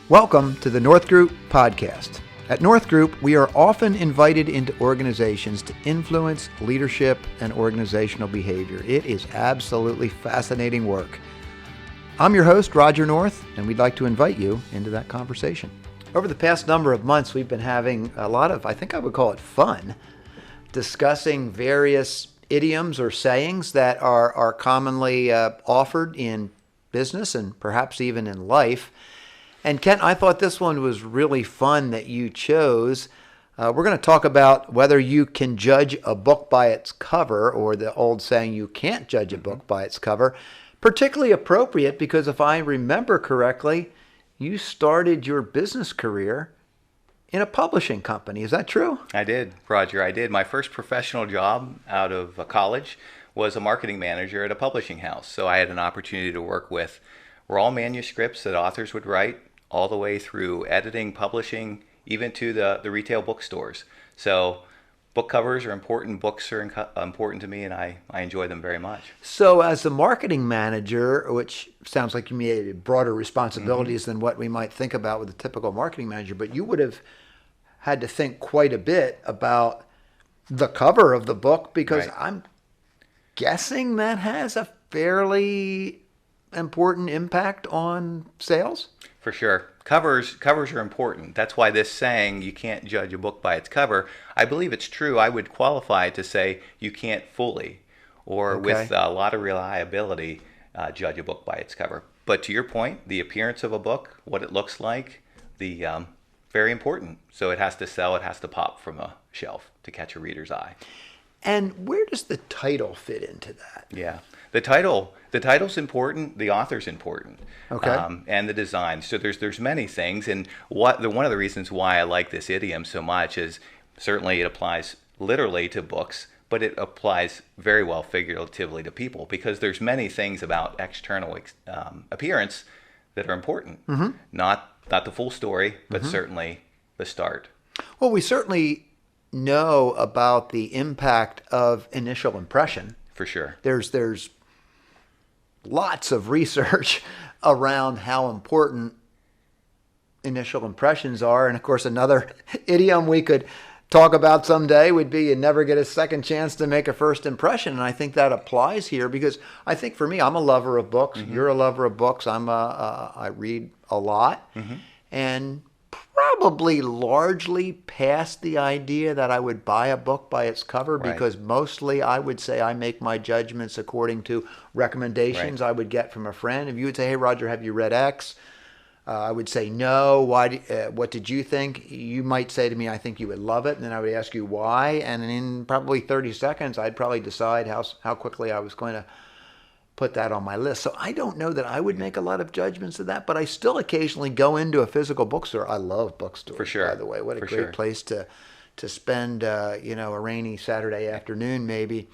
Welcome to the North Group podcast. At North Group, we are often invited into organizations to influence leadership and organizational behavior. It is absolutely fascinating work. I'm your host, Roger North, and we'd like to invite you into that conversation. Over the past number of months, we've been having a lot of, I think I would call it fun, discussing various idioms or sayings that are commonly offered in business and perhaps even in life. And Kent, I thought this one was really fun that you chose. We're going to talk about whether you can judge a book by its cover, or the old saying, you can't judge a book by its cover. Particularly appropriate because if I remember correctly, you started your business career in a publishing company. Is that true? I did, Roger. I did. My first professional job out of college was a marketing manager at a publishing house. So I had an opportunity to work with raw manuscripts that authors would write, all the way through editing, publishing, even to the retail bookstores. So book covers are important, books are important to me, and I enjoy them very much. So as a marketing manager, which sounds like you may have broader responsibilities than what we might think about with a typical marketing manager, but you would have had to think quite a bit about the cover of the book, because Right. I'm guessing that has a fairly important impact on sales? For sure. Covers are important. That's why this saying, you can't judge a book by its cover, I believe it's true. I would qualify to say you can't fully, or with a lot of reliability, judge a book by its cover. But to your point, the appearance of a book, what it looks like, very important. So it has to sell, it has to pop from a shelf to catch a reader's eye. And where does the title fit into that? Yeah. The title's important. The author's important. Okay. And the design. So there's many things, and one of the reasons why I like this idiom so much is certainly it applies literally to books, but it applies very well figuratively to people, because there's many things about external appearance that are important. Mm-hmm. Not the full story, but certainly the start. Well, we certainly know about the impact of initial impression. For sure. There's lots of research around how important initial impressions are. And of course, another idiom we could talk about someday would be you never get a second chance to make a first impression. And I think that applies here, because I think for me, I'm a lover of books. Mm-hmm. You're a lover of books. I read a lot. Mm-hmm. And probably largely past the idea that I would buy a book by its cover, Right. because mostly I would say I make my judgments according to recommendations I would get from a friend. If you would say, hey, Roger, have you read X? I would say no. Why? What did you think? You might say to me, I think you would love it. And then I would ask you why. And in probably 30 seconds, I'd probably decide how quickly I was going to put that on my list. So I don't know that I would make a lot of judgments of that, but I still occasionally go into a physical bookstore. I love bookstores, For sure. by the way. What a For great sure. place to spend, a rainy Saturday afternoon maybe.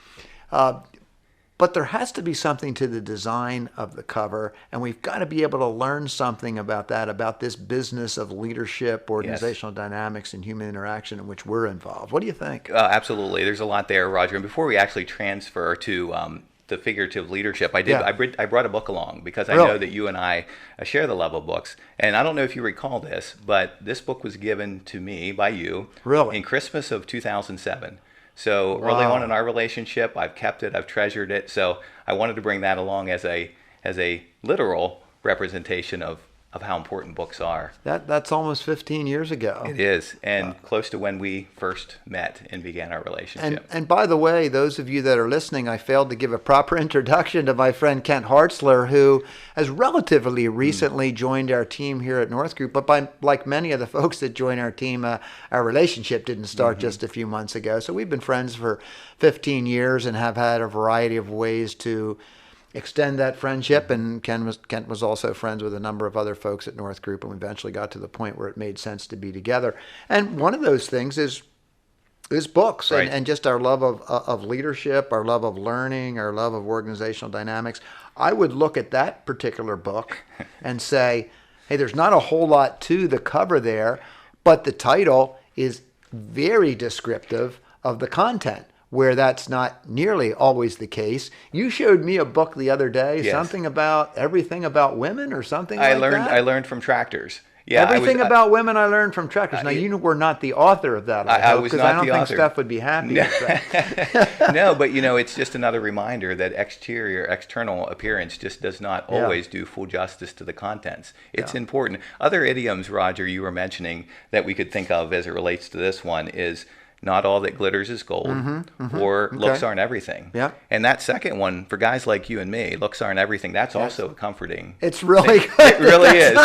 But there has to be something to the design of the cover, and we've got to be able to learn something about that, about this business of leadership, organizational dynamics, and human interaction in which we're involved. What do you think? Absolutely. There's a lot there, Roger. And before we actually transfer to the figurative leadership, I brought a book along, because I know that you and I share the love of books. And I don't know if you recall this, but this book was given to me by you in Christmas of 2007. So early on in our relationship, I've kept it, I've treasured it. So I wanted to bring that along as a literal representation of how important books are. That's almost 15 years ago. It is, and close to when we first met and began our relationship. And by the way, those of you that are listening, I failed to give a proper introduction to my friend Kent Hartzler, who has relatively recently joined our team here at North Group. But like many of the folks that join our team, our relationship didn't start just a few months ago. So we've been friends for 15 years and have had a variety of ways to extend that friendship. And Kent was also friends with a number of other folks at North Group, and we eventually got to the point where it made sense to be together. And one of those things is books, Right. and just our love of leadership, our love of learning, our love of organizational dynamics. I would look at that particular book and say, hey, there's not a whole lot to the cover there, but the title is very descriptive of the content, where that's not nearly always the case. You showed me a book the other day, Yes. something about everything about women or something I like that. learned from tractors. Yeah, everything about women I learned from truckers. Now, you were not the author of that, I was not the author. Because I don't think Steph would be happy with that. No, but it's just another reminder that external appearance just does not always do full justice to the contents. It's important. Other idioms, Roger, you were mentioning that we could think of as it relates to this one is not all that glitters is gold, or looks aren't everything. Yeah. And that second one, for guys like you and me, looks aren't everything. That's also comforting. It's really good. It really is.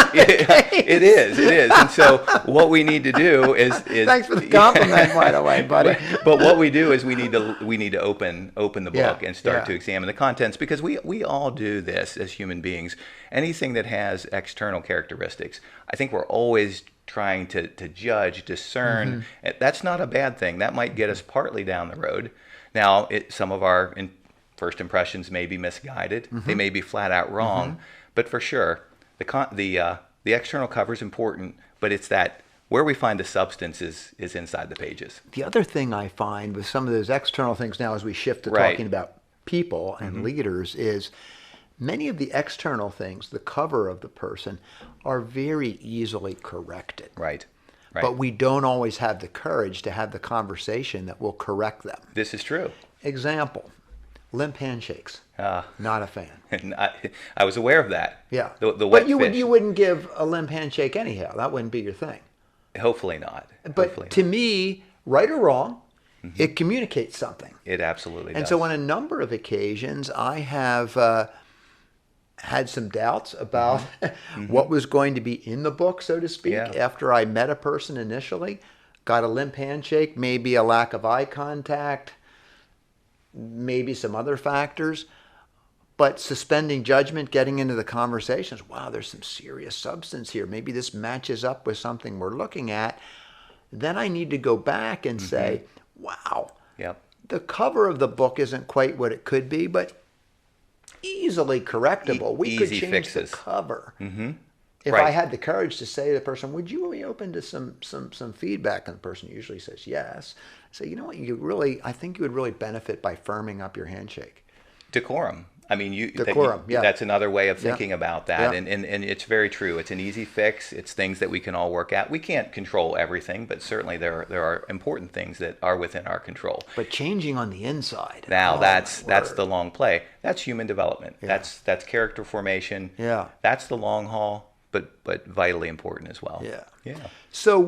It is. And so what we need to do is thanks for the compliment, by the way, buddy. But what we do is we need to open the book and start to examine the contents, because we all do this as human beings. Anything that has external characteristics, I think we're always trying to judge, discern. That's not a bad thing. That might get us partly down the road. Now, some of our first impressions may be misguided. They may be flat out wrong. But for sure, the external cover is important, but it's that where we find the substance is inside the pages. The other thing I find with some of those external things now as we shift to talking about people and leaders is many of the external things, the cover of the person, are very easily corrected. Right. But we don't always have the courage to have the conversation that will correct them. This is true. Example, limp handshakes. Not a fan. I was aware of that. Yeah. The wet but fish. you wouldn't give a limp handshake anyhow. That wouldn't be your thing. Hopefully not. But to me, right or wrong, it communicates something. It absolutely does. And so on a number of occasions, I have had some doubts about what was going to be in the book, so to speak, after I met a person initially, got a limp handshake, maybe a lack of eye contact, maybe some other factors. But suspending judgment, getting into the conversations, wow, there's some serious substance here. Maybe this matches up with something we're looking at. Then I need to go back and say, wow, the cover of the book isn't quite what it could be, but easily correctable. We could change fixes. The cover. If I had the courage to say to the person, would you be open to some feedback? And the person usually says yes. I say, you know what, I think you would really benefit by firming up your handshake. Decorum. I mean, decorum, that's another way of thinking about that. And it's very true. It's an easy fix. It's things that we can all work out. We can't control everything, but certainly there are important things that are within our control. But changing on the inside. Now, that's the long play. That's human development. That's character formation. That's the long haul, but vitally important as well. Yeah. So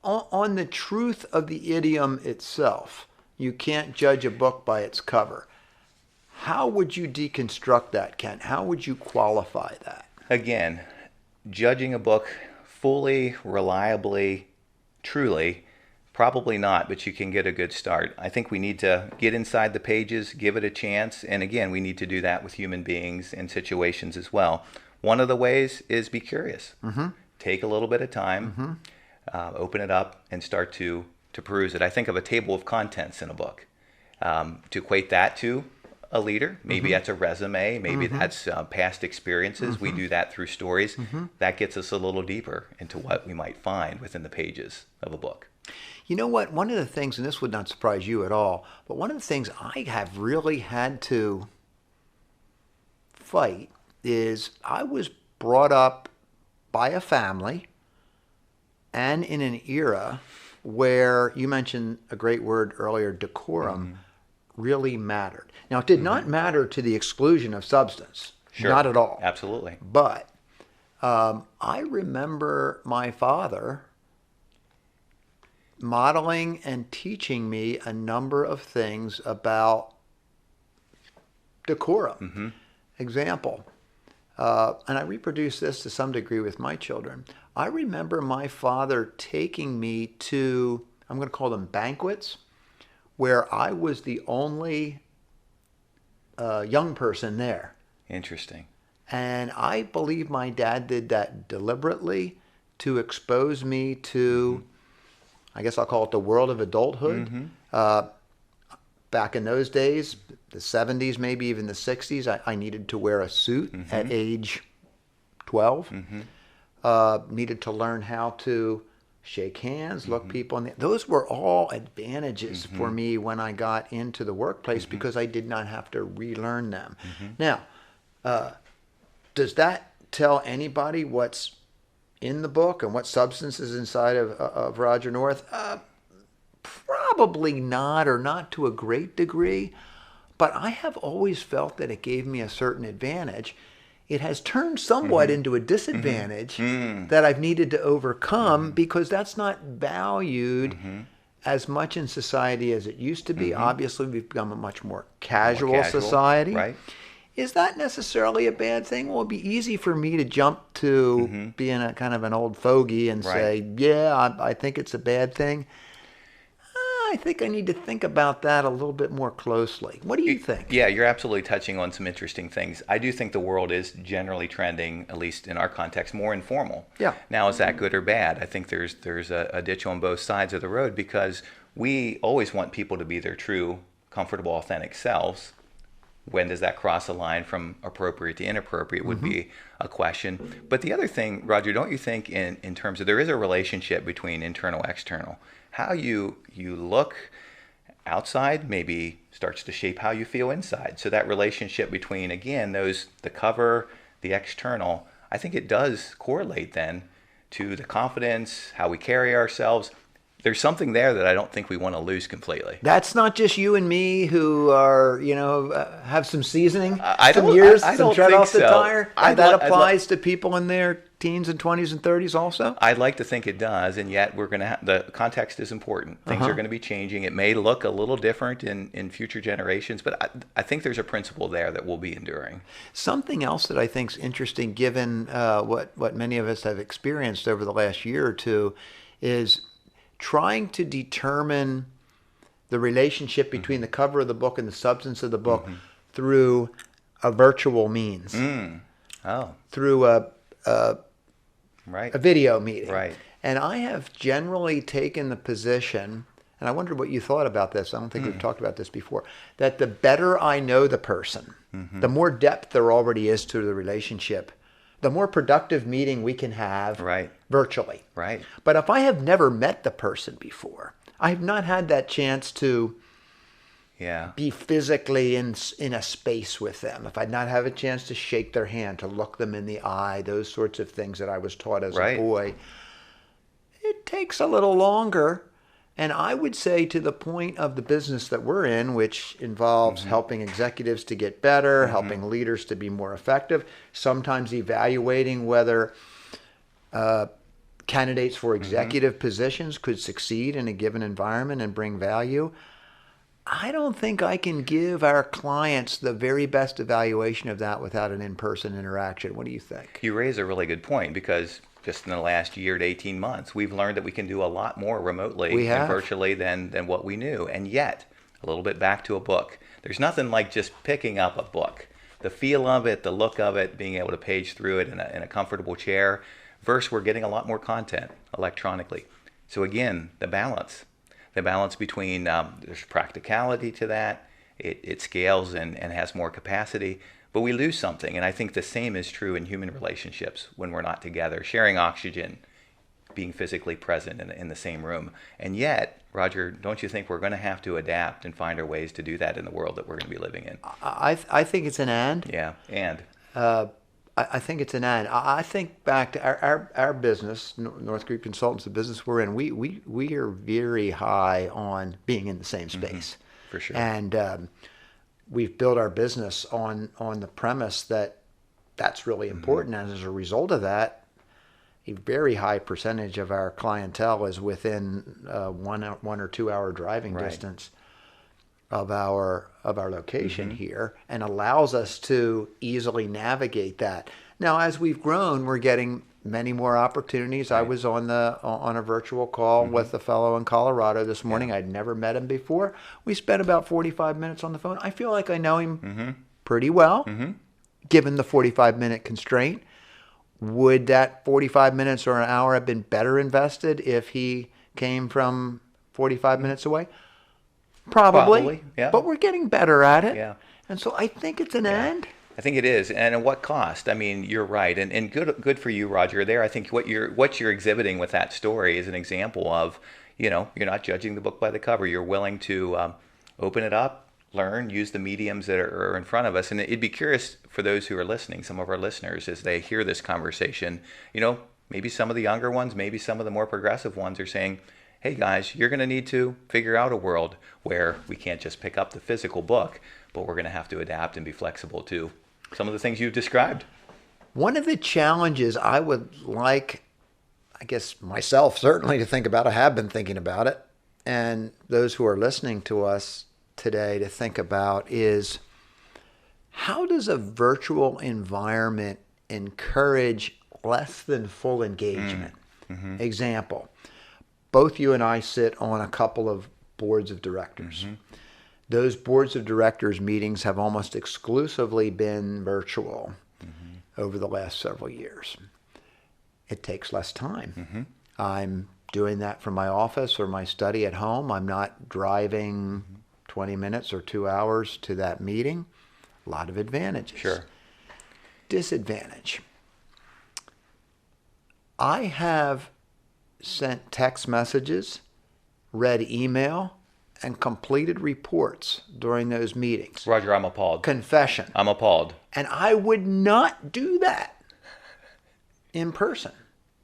on the truth of the idiom itself, you can't judge a book by its cover. How would you deconstruct that, Ken? How would you qualify that? Again, judging a book fully, reliably, truly, probably not, but you can get a good start. I think we need to get inside the pages, give it a chance, and again, we need to do that with human beings and situations as well. One of the ways is be curious. Take a little bit of time, open it up, and start to peruse it. I think of a table of contents in a book. To equate that to a leader, maybe that's a resume, maybe that's past experiences. We do that through stories. That gets us a little deeper into what we might find within the pages of a book. You know what? One of the things, and this would not surprise you at all, but one of the things I have really had to fight is I was brought up by a family and in an era where, you mentioned a great word earlier, decorum, really mattered. Now, it did not matter to the exclusion of substance. Sure. Not at all. Absolutely. But I remember my father modeling and teaching me a number of things about decorum. Example, and I reproduce this to some degree with my children. I remember my father taking me to, I'm going to call them banquets, where I was the only young person there. Interesting. And I believe my dad did that deliberately to expose me to, I guess I'll call it the world of adulthood. Back in those days, the 70s, maybe even the 60s, I needed to wear a suit at age 12. Needed to learn how to shake hands, look people in the... Those were all advantages for me when I got into the workplace because I did not have to relearn them. Now, does that tell anybody what's in the book and what substance is inside of Roger North? Probably not, or not to a great degree. But I have always felt that it gave me a certain advantage. It has turned somewhat into a disadvantage that I've needed to overcome because that's not valued as much in society as it used to be. Obviously, we've become a much more casual society. Right. Is that necessarily a bad thing? Well, it'd be easy for me to jump to being a kind of an old fogey and say, yeah, I think it's a bad thing. I think I need to think about that a little bit more closely. What do you think? Yeah, you're absolutely touching on some interesting things. I do think the world is generally trending, at least in our context, more informal. Yeah. Now, is that good or bad? I think there's a ditch on both sides of the road because we always want people to be their true, comfortable, authentic selves. When does that cross a line from appropriate to inappropriate would be a question. But the other thing, Roger, don't you think in terms of there is a relationship between internal and external? How you look outside maybe starts to shape how you feel inside. So that relationship between, again, the cover, the external, I think it does correlate then to the confidence, how we carry ourselves. There's something there that I don't think we want to lose completely. That's not just you and me who are, have some seasoning, I some don't tread think off the so. tire. And that applies to people in their teens and 20s and 30s also? I'd like to think it does, and yet we're going to the context is important. Things are going to be changing. It may look a little different in future generations, but I think there's a principle there that will be enduring. Something else that I think is interesting, given what many of us have experienced over the last year or two, is trying to determine the relationship between the cover of the book and the substance of the book through a virtual means. Through a video meeting. Right. And I have generally taken the position, and I wondered what you thought about this. I don't think we've talked about this before, that the better I know the person, the more depth there already is to the relationship, the more productive meeting we can have virtually. Right. But if I have never met the person before, I have not had that chance to be physically in a space with them. If I'd not have a chance to shake their hand, to look them in the eye, those sorts of things that I was taught as a boy, it takes a little longer. And I would say to the point of the business that we're in, which involves helping executives to get better, helping leaders to be more effective, sometimes evaluating whether candidates for executive positions could succeed in a given environment and bring value. I don't think I can give our clients the very best evaluation of that without an in-person interaction. What do you think? You raise a really good point because just in the last year to 18 months, we've learned that we can do a lot more remotely and virtually than what we knew. And yet, a little bit back to a book. There's nothing like just picking up a book. The feel of it, the look of it, being able to page through it in a comfortable chair, versus we're getting a lot more content electronically. So again, the balance between there's practicality to that, it scales and has more capacity, but we lose something. And I think the same is true in human relationships when we're not together, sharing oxygen, being physically present in the same room. And yet, Roger, don't you think we're going to have to adapt and find our ways to do that in the world that we're going to be living in? I think it's an and. Yeah, and. I think it's an and. I think back to our business, North Group Consultants, the business we're in. We are very high on being in the same space. For sure. And we've built our business on the premise that that's really important. And as a result of that, a very high percentage of our clientele is within 1 or 2 hour driving distance of our location here, and allows us to easily navigate that. Now, as we've grown, we're getting many more opportunities. I was on a virtual call with a fellow in Colorado this morning. I'd never met him before. We spent about 45 minutes on the phone. I feel like I know him pretty well, given the 45-minute constraint. Would that 45 minutes or an hour have been better invested if he came from 45 minutes away? Probably, yeah. But we're getting better at it. Yeah. And so I think it's an and. I think it is. And at what cost? I mean, you're right. And good for you, Roger, there. I think what you're exhibiting with that story is an example of, you're not judging the book by the cover. You're willing to open it up, learn, use the mediums that are in front of us. And it'd be curious for those who are listening, some of our listeners, as they hear this conversation, maybe some of the younger ones, maybe some of the more progressive ones are saying, hey guys, you're going to need to figure out a world where we can't just pick up the physical book, but we're going to have to adapt and be flexible to some of the things you've described. One of the challenges I would like, I guess myself certainly to think about, I have been thinking about it, and those who are listening to us today to think about is, how does a virtual environment encourage less than full engagement? Mm-hmm. Example, both you and I sit on a couple of boards of directors. Mm-hmm. Those boards of directors meetings have almost exclusively been virtual over the last several years. It takes less time. Mm-hmm. I'm doing that from my office or my study at home. I'm not driving 20 minutes or 2 hours to that meeting. A lot of advantages. Sure. Disadvantage. I have sent text messages, read email, and completed reports during those meetings. Roger, I'm appalled. Confession. I'm appalled. And I would not do that in person.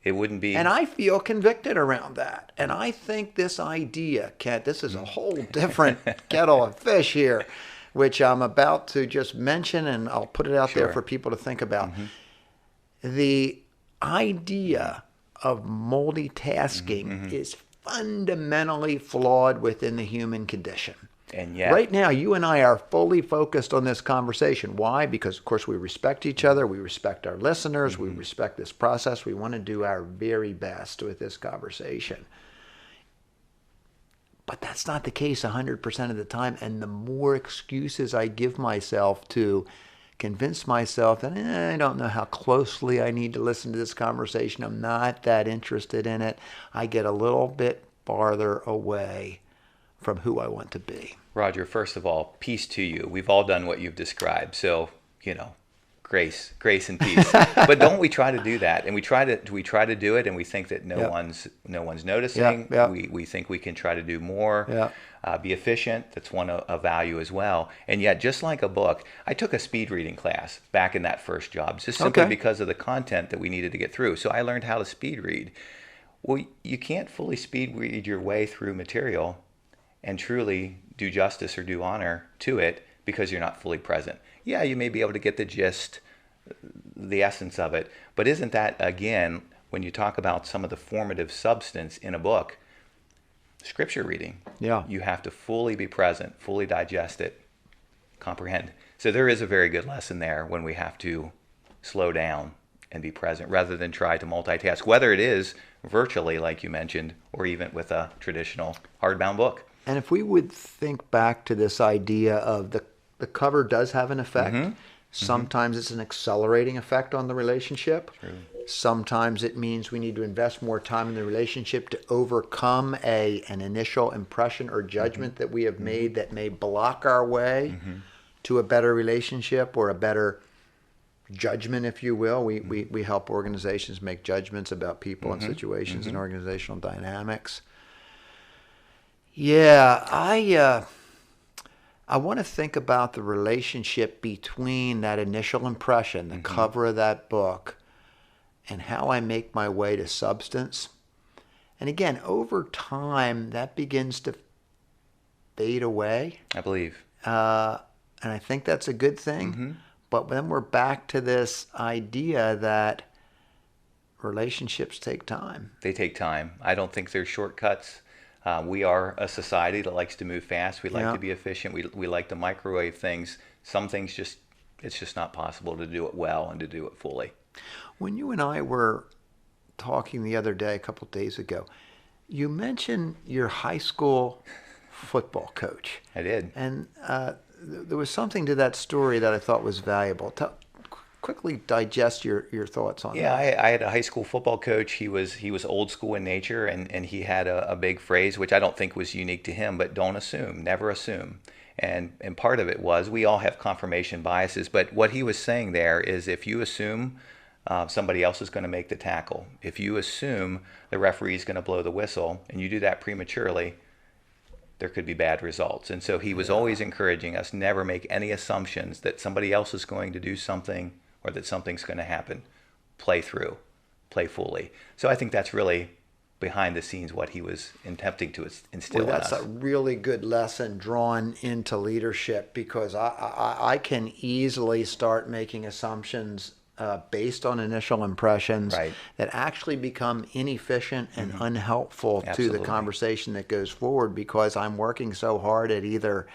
It wouldn't be. And I feel convicted around that. And I think this idea, Kent, this is a whole different kettle of fish here, which I'm about to just mention, and I'll put it out there for people to think about. Mm-hmm. The idea of multitasking is fundamentally flawed within the human condition. And yet, right now, you and I are fully focused on this conversation. Why? Because, of course, we respect each other. We respect our listeners. We respect this process. We want to do our very best with this conversation. But that's not the case 100% of the time. And the more excuses I give myself to convince myself that I don't know how closely I need to listen to this conversation, I'm not that interested in it, I get a little bit farther away from who I want to be. Roger, first of all, peace to you. We've all done what you've described. So, grace and peace. But don't we try to do that? And we try to do it, and we think that no one's noticing. We think we can try to do more. Be efficient. That's one of value as well. And yet, just like a book, I took a speed reading class back in that first job, just simply because of the content that we needed to get through. So I learned how to speed read. Well, you can't fully speed read your way through material and truly do justice or do honor to it because you're not fully present. Yeah, you may be able to get the gist, the essence of it, but isn't that, again, when you talk about some of the formative substance in a book, scripture reading, you have to fully be present, fully digest it, comprehend. So there is a very good lesson there when we have to slow down and be present rather than try to multitask, whether it is virtually, like you mentioned, or even with a traditional hardbound book. And if we would think back to this idea of the cover does have an effect. Sometimes it's an accelerating effect on the relationship. True. Sometimes it means we need to invest more time in the relationship to overcome an initial impression or judgment that we have made that may block our way to a better relationship or a better judgment, if you will. We help organizations make judgments about people and situations and organizational dynamics. Yeah, I want to think about the relationship between that initial impression, the cover of that book, and how I make my way to substance. And again, over time, that begins to fade away. I believe. And I think that's a good thing. But then we're back to this idea that relationships take time. They take time. I don't think there's shortcuts. We are a society that likes to move fast. We like to be efficient. We like to microwave things. Some things it's just not possible to do it well and to do it fully. When you and I were talking the other day, a couple of days ago, you mentioned your high school football coach. I did. And there was something to that story that I thought was valuable. Quickly digest your thoughts on that. Yeah, I had a high school football coach. He was old school in nature, and he had a big phrase, which I don't think was unique to him, but don't assume, never assume. And part of it was we all have confirmation biases, but what he was saying there is if you assume somebody else is going to make the tackle, if you assume the referee is going to blow the whistle, and you do that prematurely, there could be bad results. And so he was always encouraging us, never make any assumptions that somebody else is going to do something or that something's going to happen. Play through. playfully. So I think that's really behind the scenes what he was attempting to instill in us. That's a really good lesson drawn into leadership, because I can easily start making assumptions based on initial impressions that actually become inefficient and unhelpful to the conversation that goes forward, because I'm working so hard at either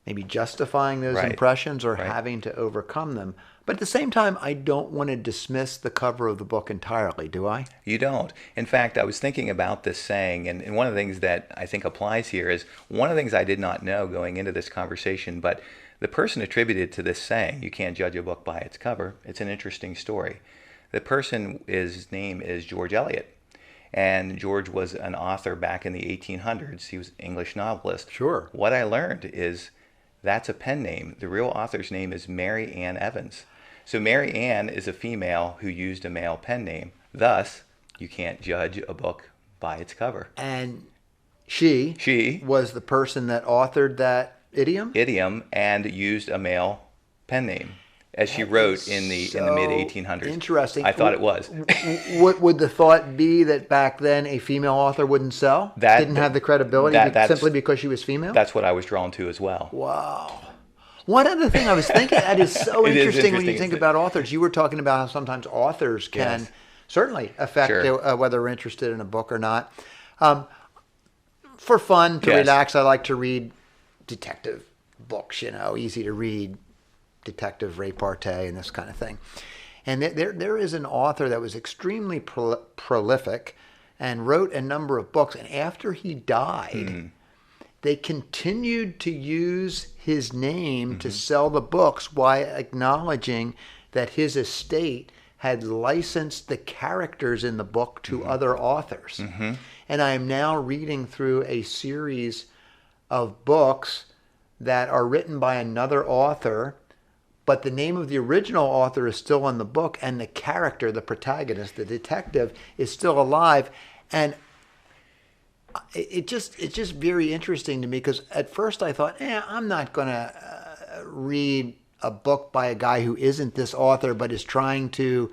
maybe justifying those impressions or having to overcome them. But at the same time, I don't want to dismiss the cover of the book entirely, do I? You don't. In fact, I was thinking about this saying, and one of the things that I think applies here is one of the things I did not know going into this conversation, but the person attributed to this saying, you can't judge a book by its cover, it's an interesting story. The person, his name is George Eliot. And George was an author back in the 1800s. He was an English novelist. Sure. What I learned is that's a pen name. The real author's name is Mary Ann Evans. So Mary Ann is a female who used a male pen name. Thus, you can't judge a book by its cover. And she was the person that authored that idiom? And used a male pen name, as she wrote in the mid-1800s. Interesting. I thought it was. Would the thought be that back then a female author wouldn't sell? Didn't have the credibility simply because she was female? That's what I was drawn to as well. Wow. One other thing I was thinking, that is so interesting when you think about authors. You were talking about how sometimes authors can certainly affect whether we're interested in a book or not. For fun, to relax, I like to read detective books, easy to read, detective repartee and this kind of thing. And there is an author that was extremely prolific and wrote a number of books. And after he died, they continued to use his name to sell the books while acknowledging that his estate had licensed the characters in the book to other authors. And I am now reading through a series of books that are written by another author, but the name of the original author is still in the book, and the character, the protagonist, the detective, is still alive. And it's just very interesting to me, because at first I thought, I'm not going to read a book by a guy who isn't this author but is trying to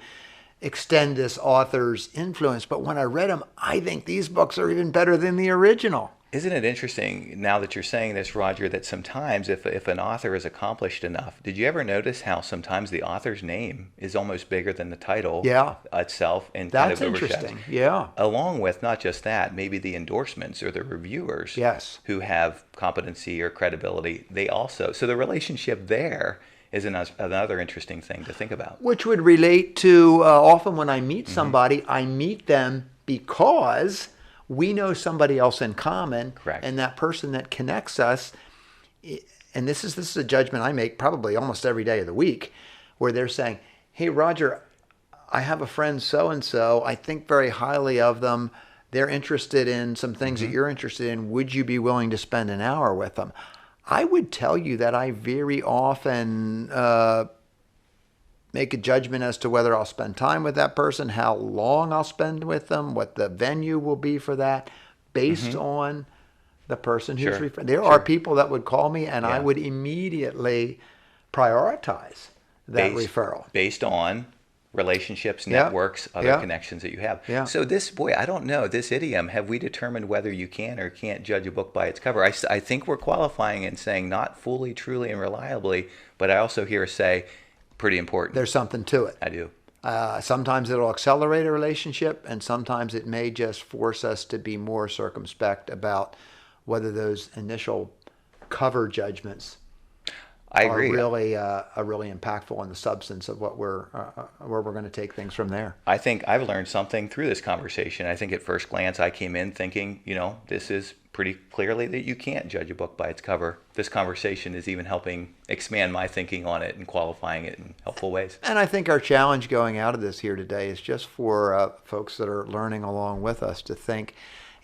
extend this author's influence. But when I read them, I think these books are even better than the original. Isn't it interesting, now that you're saying this, Roger, that sometimes if an author is accomplished enough, did you ever notice how sometimes the author's name is almost bigger than the title itself? And that's kind of interesting. Yeah. Along with not just that, maybe the endorsements or the reviewers who have competency or credibility, they also. So the relationship there is another interesting thing to think about. Which would relate to often when I meet somebody, I meet them because we know somebody else in common. Correct. And that person that connects us, and this is a judgment I make probably almost every day of the week, where they're saying, hey, Roger, I have a friend so-and-so. I think very highly of them. They're interested in some things that you're interested in. Would you be willing to spend an hour with them? I would tell you that I very often make a judgment as to whether I'll spend time with that person, how long I'll spend with them, what the venue will be for that, based on the person who's referring. There are people that would call me, and I would immediately prioritize that referral. Based on relationships, networks, other connections that you have. Yeah. So I don't know, this idiom, have we determined whether you can or can't judge a book by its cover? I think we're qualifying and saying not fully, truly, and reliably, but I also hear us say, pretty important. There's something to it. I do. Sometimes it'll accelerate a relationship, and sometimes it may just force us to be more circumspect about whether those initial cover judgments are really impactful on the substance of what where we're going to take things from there. I think I've learned something through this conversation. I think at first glance I came in thinking, this is pretty clearly that you can't judge a book by its cover. This conversation is even helping expand my thinking on it and qualifying it in helpful ways. And I think our challenge going out of this here today is just for folks that are learning along with us to think,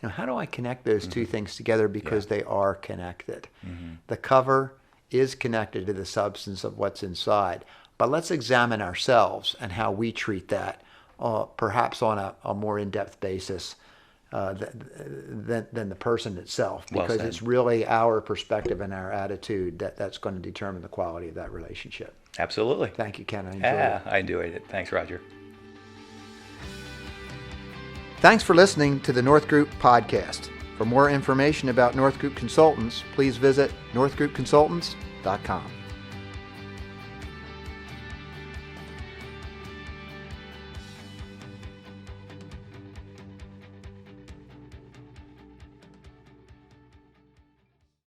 how do I connect those two things together, because they are connected. The cover is connected to the substance of what's inside. But let's examine ourselves and how we treat that, perhaps on a more in-depth basis than the person itself, because it's really our perspective and our attitude that's going to determine the quality of that relationship. Absolutely. Thank you, Ken. I enjoyed it. I enjoyed it. Thanks, Roger. Thanks for listening to the North Group podcast. For more information about North Group Consultants, please visit northgroupconsultants.com.